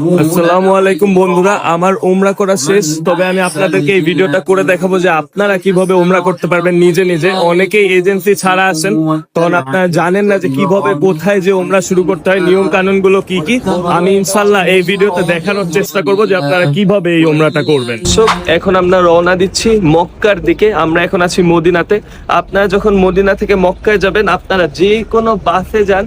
আসসালামু আলাইকুম বন্ধুরা, আমার উমরা করা শেষ। তবে আমি আপনাদেরকে এই ভিডিওটা করে দেখাবো যে আপনারা কিভাবে উমরা করতে পারবেন নিজে নিজে। অনেকেই এজেন্সি ছাড়া আসেন, তখন আপনারা জানেন না যে কিভাবে কোথায় যে উমরা শুরু করতে হয়, নিয়ম কানুন গুলো কি কি। আমি ইনশাল্লাহ এই ভিডিওতে দেখানোর চেষ্টা করব যে আপনারা কিভাবে এই উমরাটা করবেন। এখন আমরা রওনা দিচ্ছি মক্কার দিকে। আমরা এখন আছি মদিনাতে। আপনারা যখন মদিনা থেকে মক্কায় যাবেন, আপনারা যে কোনো বাসে যান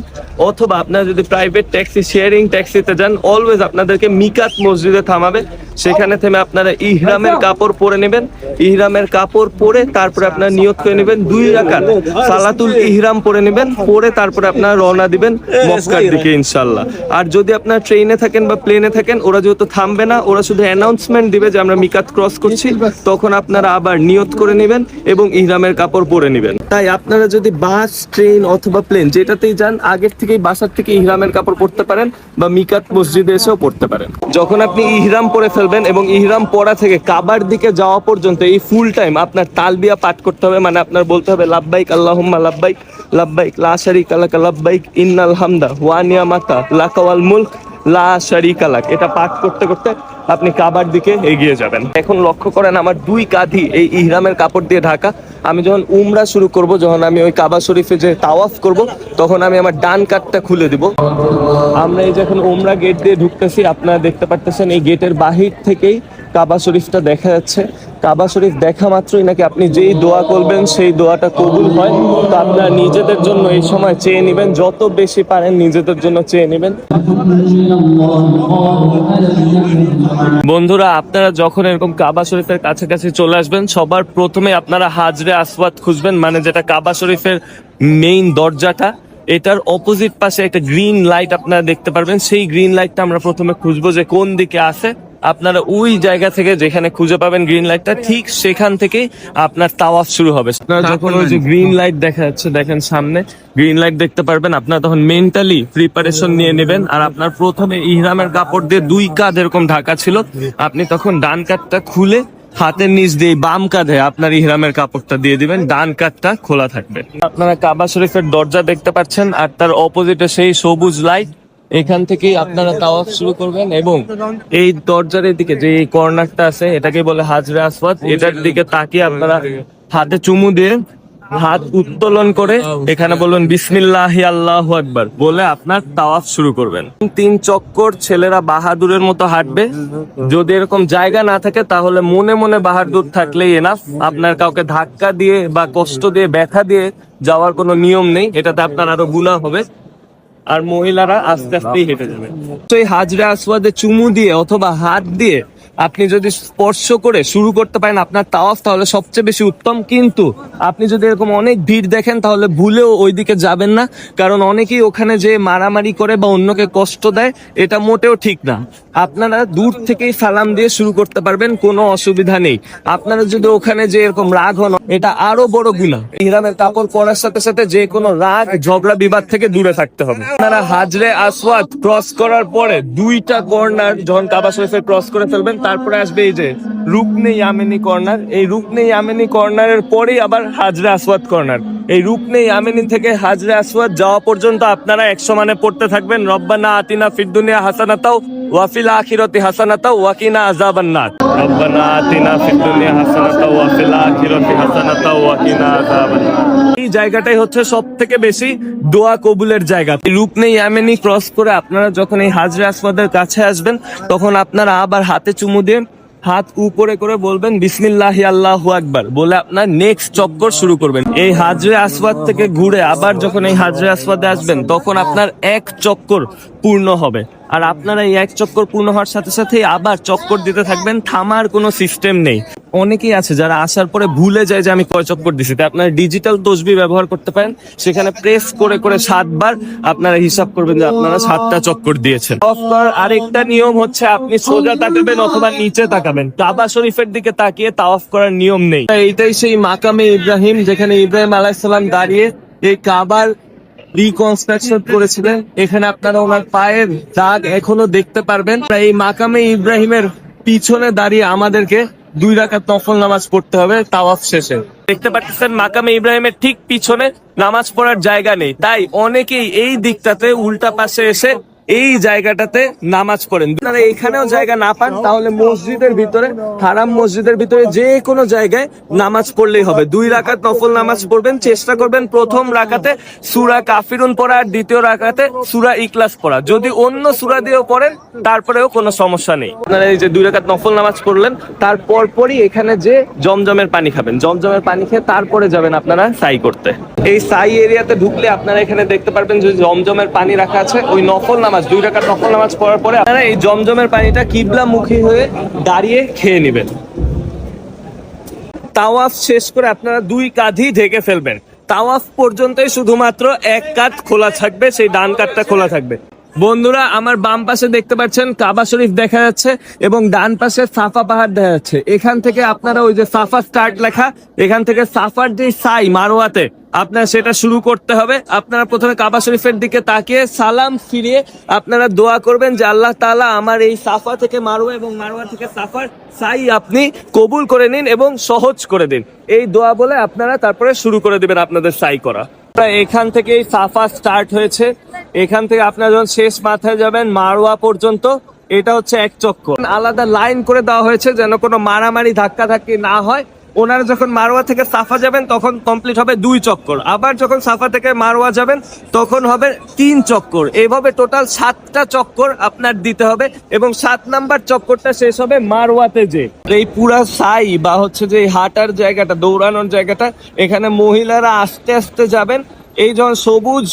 অথবা আপনারা যদি প্রাইভেট ট্যাক্সি, শেয়ারিং ট্যাক্সিতে যান, অলওয়েজ আপনাদেরকে মিকাত মসজিদে থামাবে। সেখানে থেমে আপনারা ইহরামের কাপড় পরে নেবেন। ইহরামের কাপড় পরে তারপরে আপনারা নিয়ত করে নেবেন 2 রাকাত সালাতুল ইহরাম পরে নেবেন। পরে তারপরে আপনারা রওনা দিবেন মক্কার দিকে ইনশাআল্লাহ। আর যদি আপনারা ট্রেনে থাকেন বা প্লেনে থাকেন, ওরা যেহেতু থামবে না, ওরা শুধু অ্যানাউন্সমেন্ট দিবে যে আমরা মিকাত ক্রস করছি, তখন আপনারা আবার নিয়ত করে নেবেন এবং ইহরামের কাপড় পরে নেবেন। তাই আপনারা যদি বাস, ট্রেন অথবা প্লেন যেটাতেই যান, আগের থেকেই বাসার থেকে ইহরামের কাপড় পরতে পারেন বা মিকাত মসজিদে এসেও পড়তে পারেন। যখন আপনি ইহরাম পরে ফেলবেন এবং ইহরাম পরা থেকে কাবার দিকে যাওয়া পর্যন্ত এই ফুল টাইম আপনার তালবিয়া পাঠ করতে হবে। মানে আপনার বলতে হবে লাব্বাইক আল্লাহুম্মা লাব্বাইক, লাব্বাইক লা শারিকা লাকা লাব্বাইক, ইন্নাল হামদা ওয়া নিয়ামাতা লাকা ওয়াল মুলক লা শারিকা লাক। এটা পাঠ করতে করতে আপনি কাবার দিকে এগিয়ে যাবেন। এখন লক্ষ্য করেন আমার 2 কাঁধই এই ইহরামের কাপড় দিয়ে ঢাকা। আমি যখন উমরা শুরু করব, যখন আমি ওই কাবা শরীফে যে তাওয়াফ করব, তখন আমি আমার ডান কাঁধটা খুলে দিব। আমরা এই যখন উমরা গেট দিয়ে ঢুকতেছি, আপনারা দেখতে পারতেছেন এই গেটের বাহির থেকেই কাবা শরীফটা দেখা যাচ্ছে। কাবা শরীফ দেখা মাত্রই নাকি আপনি যেই দোয়া করবেন সেই দোয়াটা কবুল হয়। তো আপনারা নিজেদের জন্য এই সময় চেয়ে নেবেন, যত বেশি পারেন নিজেদের জন্য চেয়ে নেবেন। বন্ধুরা, আপনারা যখন এরকম কাবা শরীফের কাছাকাছি চলে আসবেন, সবার প্রথমে আপনারা হাজরে আসওয়াদ খুঁজবেন, মানে যেটা কাবা শরীফের মেইন দরজাটা। এটার অপোজিট পাশে একটা গ্রিন লাইট আপনারা দেখতে পারবেন। সেই গ্রিন লাইটটা আমরা প্রথমে খুঁজবো যে কোন দিকে আছে। আপনারা ওই জায়গা থেকে যেখানে খুঁজে পাবেন গ্রিন লাইটটা, ঠিক সেখান থেকে আপনার তাওয়াফ শুরু হবে। আপনারা যখন ওই যে গ্রিন লাইট দেখা যাচ্ছে, দেখেন সামনে গ্রিন লাইট দেখতে পারবেন, আপনারা তখন মেন্টালি প্রিপারেশন নিয়ে নেবেন। আর আপনার প্রথমে ইহরামের কাপড় দিয়ে 2 কাঁধ এরকম ঢাকা ছিল, আপনি তখন ডান কাঁধটা খুলে হাতের নিচ দিয়ে বাম কাঁধে আপনার ইহরামের কাপড়টা দিয়ে দিবেন, ডান কাঁধটা খোলা থাকবে। আপনারা কাবা শরীফের দরজা দেখতে পাচ্ছেন, আর তার অপোজিটে সেই সবুজ লাইট। এখান থেকেই আপনারা তাওয়াফ শুরু করবেন এবং এই দরজার দিকে যে এই কর্নারটা আছে, এটাকে বলে হাজরে আসওয়াদ। এটার দিকে তাকিয়ে আপনারা হাতে চুমু দিয়ে হাত উত্তোলন করে এখানে বলবেন বিসমিল্লাহি আল্লাহু আকবার বলে আপনার তাওয়াফ শুরু করবেন। 3 চক্কর ছেলেরা বাহাদুরের মতো হাঁটবে। যদি এরকম জায়গা না থাকে, তাহলে মনে মনে বাহাদুর থাকলেই এনাফ। আপনার কাউকে ধাক্কা দিয়ে বা কষ্ট দিয়ে, ব্যথা দিয়ে যাওয়ার কোনো নিয়ম নেই, এটাতে আপনার আরো গুনাহ হবে। আর মহিলারা আস্তে আস্তেই হেঁটে যাবে। তো এই হাজরে আসওয়াদে চুমু দিয়ে অথবা হাত দিয়ে আপনি যদি স্পর্শ করে শুরু করতে পারেন আপনার তাওয়াফ, তাহলে সবচেয়ে বেশি উত্তম। কিন্তু আপনি যদি এরকম অনেক ভিড় দেখেন, তাহলে ভুলেও ওইদিকে যাবেন না, কারণ অনেকেই ওখানে যে মারামারি করে বা অন্যকে কষ্ট দেয়, এটা মোটেও ঠিক না। আপনারা দূর থেকেই সালাম দিয়ে শুরু করতে পারবেন, কোনো অসুবিধা নেই। আপনারা যদি ওখানে যে এরকম রাগ হন, এটা আরো বড় গুনাহ। ইহরামের কাপড় পরার সাথে সাথে যে কোনো রাগ, ঝগড়া, বিবাদ থেকে দূরে থাকতে হবে। আপনারা হাজরে আসওয়াদ ক্রস করার পরে 2টা কর্নার যখন কাবা শরীফে ক্রস করে ফেলবেন, তারপরে আসবে এই যে রুকনে ইয়ামেনি কর্নার। এই রুকনে ইয়ামেনি কর্নারের পরেই আবার হাজরে আসওয়াদ কর্নার। এই রুকনে ইয়ামেনি থেকে হাজরে আসওয়াদ যাওয়া পর্যন্ত আপনারা 100 মানে পড়তে থাকবেন রব্বানা আতিনা ফিদ দুনিয়া হাসানাতাও ওয়া ফিল আখিরাতি হাসানাতাও ওয়া কিনা আযাবান নার। রব্বানা আতিনা ফিদ দুনিয়া হাসানাতাও ওয়া ফিল আখিরাতি হাসানাতাও ওয়া কিনা আযাবান নার। এই জায়গাটাই হচ্ছে সবথেকে বেশি দোয়া কবুলের জায়গা। রুকনে ইয়ামেনি ক্রস করে আপনারা যখন এই হাজরে আসওয়াদের কাছে আসবেন, তখন আপনারা আবার হাতে চুমু দিয়ে হাত উপরে করে বলবেন বিসমিল্লাহি আল্লাহু আকবার বলে আপনার নেক্সট চক্কর শুরু করবেন। এই হাজরে আসওয়াদ থেকে ঘুরে আবার যখন এই হাজরে আসওয়াদে আসবেন, তখন আপনার 1 চক্কর পূর্ণ হবে। আর আপনারা এই 1 চক্কর পূর্ণ হওয়ার সাথে সাথে আবার চক্কর দিতে থাকবেন, থামার কোনো সিস্টেম নেই। অনেকেই আছে যারা আসার পরে ভুলে যায় যে আমি কয় চক্কর দিছি। তাই আপনারা ডিজিটাল তসবিহ ব্যবহার করতে পারেন, সেখানে প্রেস করে করে 7 বার আপনারা হিসাব করবেন যে আপনারা 7টা চক্কর দিয়েছেন। আরেকটা নিয়ম হচ্ছে আপনি সোজা তাকাবেন অথবা নিচে তাকাবেন, কাবা শরীফের দিকে তাকিয়ে তাওয়াফ করার নিয়ম নেই। এইটাই সেই মাকামে ইব্রাহিম, যেখানে ইব্রাহিম আলাইহিস সালাম দাঁড়িয়ে এই কাবার রিকনস্ট্রাকশন করেছিলেন। এখানে আপনারা ওনার পায়ের দাগ এখনো দেখতে পারবেন। এই মাকামে ইব্রাহিমের পিছনে দাঁড়িয়ে আমাদেরকে 2 রাকাত নফল নামাজ পড়তে হবে তাওয়াফ শেষে। দেখতে পাচ্ছেন মাকামে ইব্রাহিমের ঠিক পিছনে নামাজ পড়ার জায়গা নেই, তাই অনেকেই এই দিকটাতে উল্টা পাশে এসে এই জায়গাটাতে নামাজ পড়েন। আপনারা এখানেও জায়গা না পান তাহলে মসজিদের ভিতরে, হারাম মসজিদের ভিতরে যে কোনো জায়গায় নামাজ পড়লেই হবে। 2 রাকাত নফল নামাজ পড়বেন, চেষ্টা করবেন প্রথম রাকাতে সূরা কাফিরুন পড়া আর দ্বিতীয় রাকাতে সূরা ইখলাস পড়া। যদি অন্য সূরা দিয়েও পড়েন তারপরেও কোনো সমস্যা নেই। আপনারা এই যে 2 রাকাত নফল নামাজ পড়লেন, তারপর পরই এখানে যে জমজমের পানি খাবেন, জমজমের পানি খেয়ে তারপরে যাবেন আপনারা সাই করতে। এই সাই এরিয়াতে ঢুকলে আপনারা এখানে দেখতে পারবেন যে জমজমের পানি রাখা আছে। ওই নফল নামাজ 2 রাকাত নফল নামাজ পড়ার পরে আপনারা এই জমজমের পানিটা কিবলামুখী হয়ে দাঁড়িয়ে খেয়ে নেবেন। তাওয়াফ শেষ করে আপনারা 2 কাঁধই ঢেকে ফেলবেন। তাওয়াফ পর্যন্তই শুধুমাত্র এক কাঁধ খোলা থাকবে, সেই ডান কাঁধটা খোলা থাকবে। বন্ধুরা, আমার বাম পাশে দেখতে পাচ্ছেন কাবা শরীফ দেখা যাচ্ছে এবং ডান পাশে সাফা পাহাড় দেখা যাচ্ছে। এখান থেকে আপনারা ওই যে সাফা স্টার্ট লেখা, এখান থেকে সাফার যে সাই মারোয়াতে আপনার সেটা শুরু করতে হবে। আপনারা প্রথমে কাবা শরীফের দিকে তাকিয়ে সালাম ফিরিয়ে আপনারা দোয়া করবেন যে আল্লাহ তাআলা আমার এই সাফা থেকে মারোয়া এবং মারোয়া থেকে সাফার সাই আপনি কবুল করে নিন এবং সহজ করে দিন। এই দোয়া বলে আপনারা তারপরে শুরু করে দিবেন আপনাদের সাই করা। এখান থেকে সাফা স্টার্ট হয়েছে, এখান থেকে আপনারা যখন শেষ মাথায় যাবেন মারোয়া পর্যন্ত, এটা হচ্ছে 1 চক্কর। আলাদা লাইন করে দেওয়া হয়েছে যেন কোনো মারামারি ধাক্কাধাক্কি না হয়। ওনারা যখন মারোয়া থেকে সাফা যাবেন তখন কমপ্লিট হবে 2 চক্কর, আবার যখন সাফা থেকে মারোয়া যাবেন তখন হবে 3 চক্কর। এইভাবে টোটাল 7টা চক্কর আপনার দিতে হবে এবং 7 নাম্বার চক্করটা শেষ হবে মারোয়াতে। যে এই পুরা সাই বা হচ্ছে যে হাঁটার জায়গাটা, দৌড়ানোর জায়গাটা, এখানে মহিলারা আস্তে আস্তে যাবেন। এই যখন সবুজ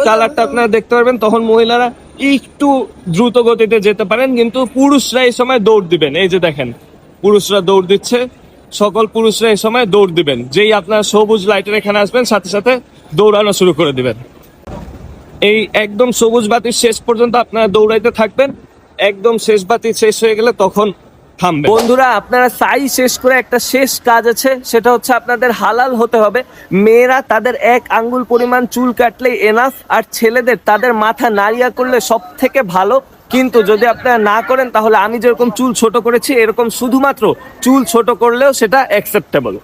কালারটা আপনারা দেখতে পারবেন তখন মহিলারা একটু দ্রুত গতিতে যেতে পারেন, কিন্তু পুরুষরা এই সময় দৌড় দিবেন। এই যে দেখেন পুরুষরা দৌড় দিচ্ছে, সকল পুরুষরা এই সময় দৌড় দিবেন। যেই আপনার সবুজ লাইটের এখানে আসবেন সাথে সাথে দৌড়ানো শুরু করে দিবেন। এই একদম সবুজ বাতির শেষ পর্যন্ত আপনারা দৌড়াইতে থাকবেন, একদম শেষ বাতি শেষ হয়ে গেলে তখন থামবেন। বন্ধুরা, আপনারা সাই শেষ করে একটা শেষ কাজ আছে, সেটা হচ্ছে আপনাদের হালাল হতে হবে। মেয়েরা তাদের 1 আঙ্গুল পরিমাণ চুল কাটলেই এনাফ, আর ছেলেদের তাদের মাথা নাড়িয়া করলে সব থেকে ভালো। কিন্তু যদি আপনারা না করেন তাহলে আমি যেরকম চুল ছোট করেছি এরকম শুধুমাত্র চুল ছোট করলেও সেটা অ্যাকসেপ্টেবল।